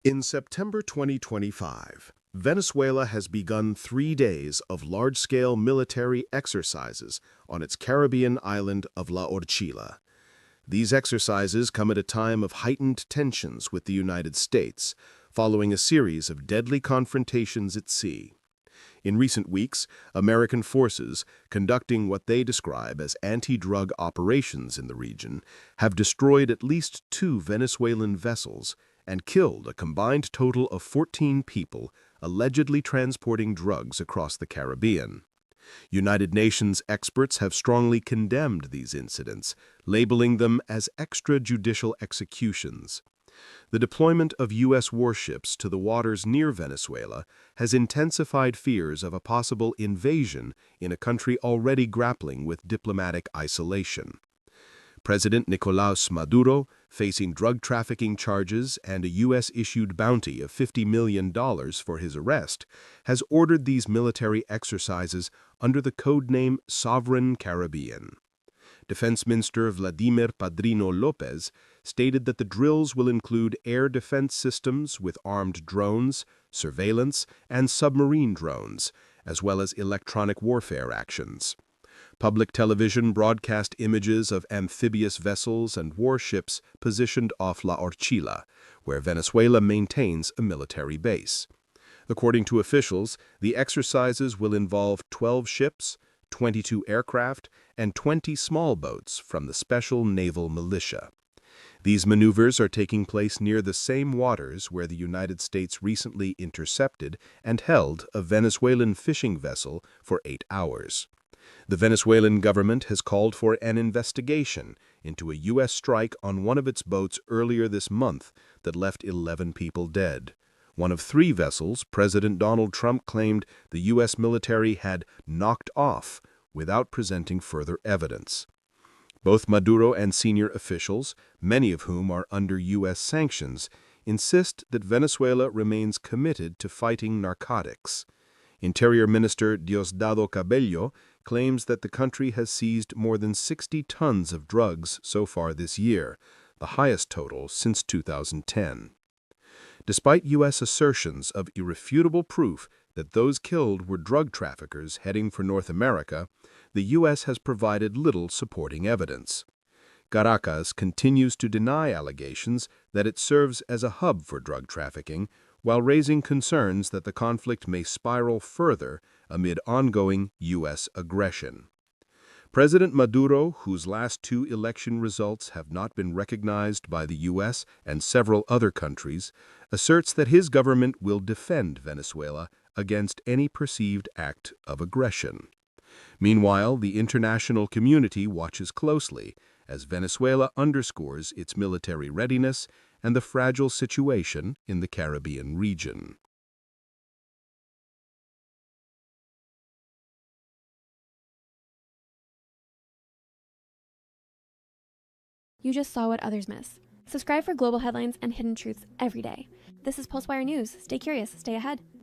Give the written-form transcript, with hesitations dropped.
In September 2025, Venezuela has begun 3 days of large-scale military exercises on its Caribbean island of La Orchila. These exercises come at a time of heightened tensions with the United States, following a series of deadly confrontations at sea. In recent weeks, American forces, conducting what they describe as anti-drug operations in the region, have destroyed at least 2 Venezuelan vessels and killed a combined total of 14 people allegedly transporting drugs across the Caribbean. United Nations experts have strongly condemned these incidents, labeling them as extrajudicial executions. The deployment of U.S. warships to the waters near Venezuela has intensified fears of a possible invasion in a country already grappling with diplomatic isolation. President Nicolás Maduro, facing drug trafficking charges and a U.S.-issued bounty of $50 million for his arrest, has ordered these military exercises under the codename Sovereign Caribbean. Defense Minister Vladimir Padrino Lopez stated that the drills will include air defense systems with armed drones, surveillance, and submarine drones, as well as electronic warfare actions. Public television broadcast images of amphibious vessels and warships positioned off La Orchila, where Venezuela maintains a military base. According to officials, the exercises will involve 12 ships, 22 aircraft, and 20 small boats from the Special Naval Militia. These maneuvers are taking place near the same waters where the United States recently intercepted and held a Venezuelan fishing vessel for 8 hours. The Venezuelan government has called for an investigation into a U.S. strike on one of its boats earlier this month that left 11 people dead. One of 3 vessels President Donald Trump claimed the U.S. military had knocked off without presenting further evidence. Both Maduro and senior officials, many of whom are under U.S. sanctions, insist that Venezuela remains committed to fighting narcotics. Interior Minister Diosdado Cabello claims that the country has seized more than 60 tons of drugs so far this year, the highest total since 2010. Despite U.S. assertions of irrefutable proof that those killed were drug traffickers heading for North America, the U.S. has provided little supporting evidence. Caracas continues to deny allegations that it serves as a hub for drug trafficking, while raising concerns that the conflict may spiral further amid ongoing U.S. aggression. President Maduro, whose last 2 election results have not been recognized by the U.S. and several other countries, asserts that his government will defend Venezuela against any perceived act of aggression. Meanwhile, the international community watches closely as Venezuela underscores its military readiness and the fragile situation in the Caribbean region. You just saw what others miss. Subscribe for global headlines and hidden truths every day. This is PulseWire News. Stay curious, stay ahead.